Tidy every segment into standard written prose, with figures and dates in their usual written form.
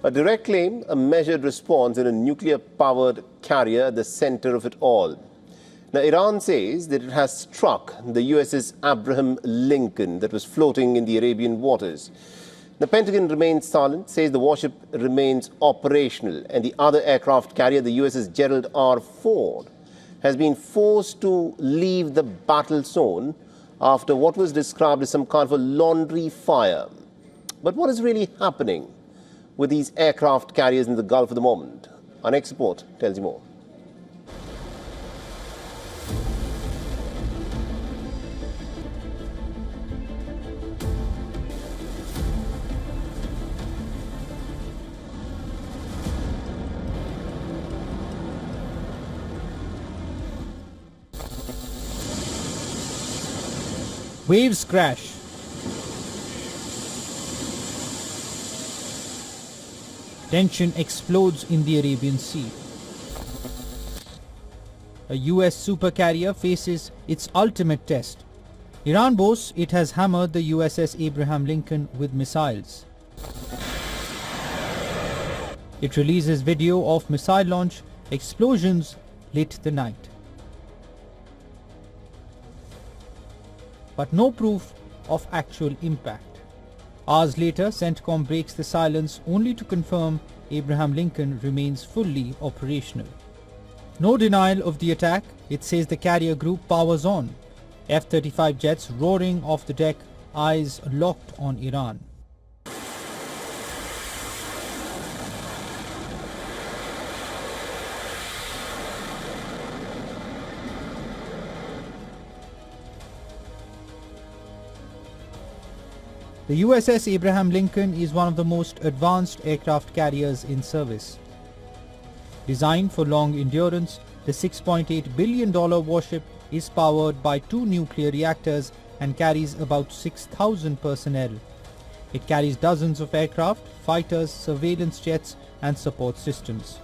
A direct claim, a measured response, and a nuclear-powered carrier at the center of it all. Now, Iran says that it has struck the USS Abraham Lincoln that was floating in the Arabian waters. The Pentagon remains silent, says the warship remains operational, and the other aircraft carrier, the USS Gerald R. Ford, has been forced to leave the battle zone after what was described as some kind of a laundry fire. But what is really happening with these aircraft carriers in the Gulf at the moment? Our next report tells you more. Waves crash. Tension explodes in the Arabian Sea. A US supercarrier faces its ultimate test. Iran boasts it has hammered the USS Abraham Lincoln with missiles. It releases video of missile launch. Explosions lit the night. But no proof of actual impact. Hours later, CENTCOM breaks the silence only to confirm Abraham Lincoln remains fully operational. No denial of the attack. It says the carrier group powers on. F-35 jets roaring off the deck, eyes locked on Iran. The USS Abraham Lincoln is one of the most advanced aircraft carriers in service. Designed for long endurance, the $6.8 billion warship is powered by 2 nuclear reactors and carries about 6,000 personnel. It carries dozens of aircraft, fighters, surveillance jets, and support systems.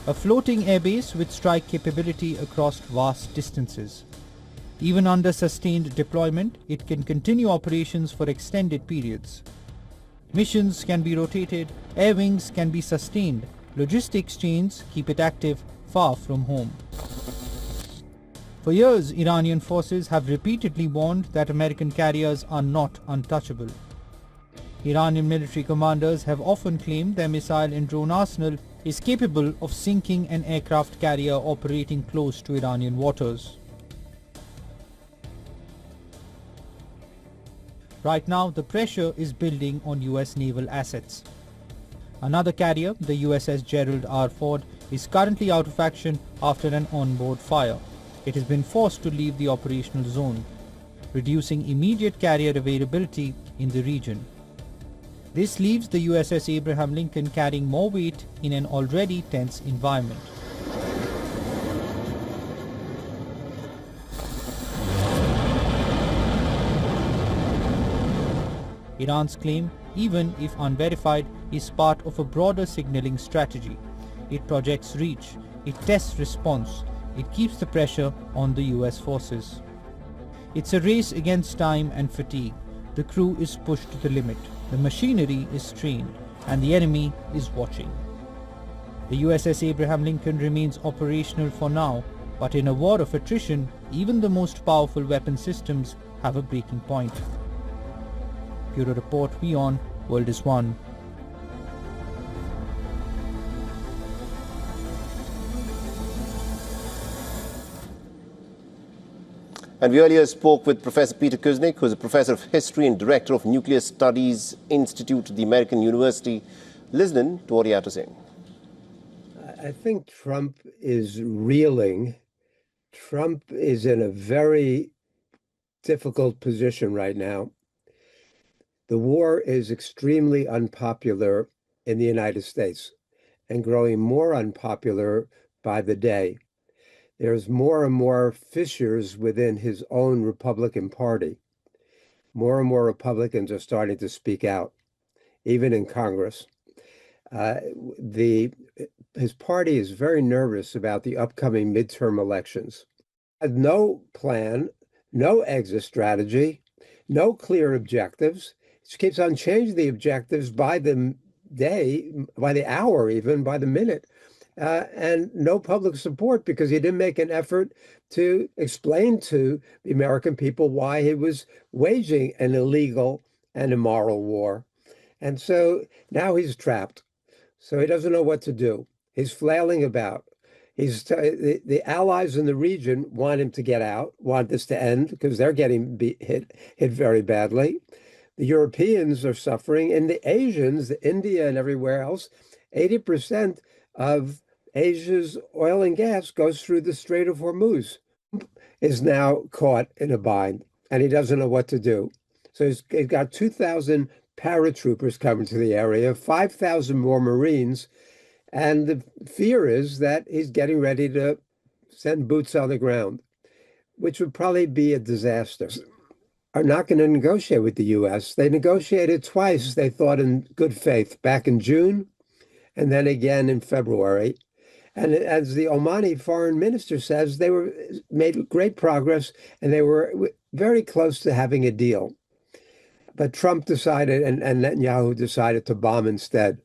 A floating airbase with strike capability across vast distances. Even under sustained deployment, it can continue operations for extended periods. Missions can be rotated, air wings can be sustained, logistics chains keep it active far from home. For years, Iranian forces have repeatedly warned that American carriers are not untouchable. Iranian military commanders have often claimed their missile and drone arsenal is capable of sinking an aircraft carrier operating close to Iranian waters. Right now, the pressure is building on US naval assets. Another carrier, the USS Gerald R. Ford, is currently out of action after an onboard fire. It has been forced to leave the operational zone, reducing immediate carrier availability in the region. This leaves the USS Abraham Lincoln carrying more weight in an already tense environment. Iran's claim, even if unverified, is part of a broader signaling strategy. It projects reach, it tests response, it keeps the pressure on the US forces. It's a race against time and fatigue. The crew is pushed to the limit. The machinery is strained, and the enemy is watching. The USS Abraham Lincoln remains operational for now, but in a war of attrition, even the most powerful weapon systems have a breaking point. Bureau Report, WION, World is One. And we earlier spoke with Professor Peter Kuznick, who is a professor of history and director of Nuclear Studies Institute at the American University. Listen to what he had to say. I think Trump is reeling. Trump is in a very difficult position right now. The war is extremely unpopular in the United States and growing more unpopular by the day. There's more and more fissures within his own Republican Party. More and more Republicans are starting to speak out, even in Congress. the his party is very nervous about the upcoming midterm elections. Had no plan, no exit strategy, no clear objectives. He keeps on changing the objectives by the day, by the hour, even by the minute, and no public support because he didn't make an effort to explain to the American people why he was waging an illegal and immoral war. And so now he's trapped. So he doesn't know what to do. He's flailing about. The allies in the region want him to get out, want this to end because they're getting hit very badly. The Europeans are suffering, and the Asians, India and everywhere else, 80% of Asia's oil and gas goes through the Strait of Hormuz. Is now caught in a bind, and he doesn't know what to do. So he's got 2,000 paratroopers coming to the area, 5,000 more Marines, and the fear is that he's getting ready to send boots on the ground, which would probably be a disaster. Are not going to negotiate with the U.S. They negotiated twice, they thought, in good faith, back in June and then again in February. And as the Omani foreign minister says, they made great progress and they were very close to having a deal. But Trump decided and Netanyahu decided to bomb instead.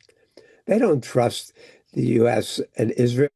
They don't trust the U.S. and Israel.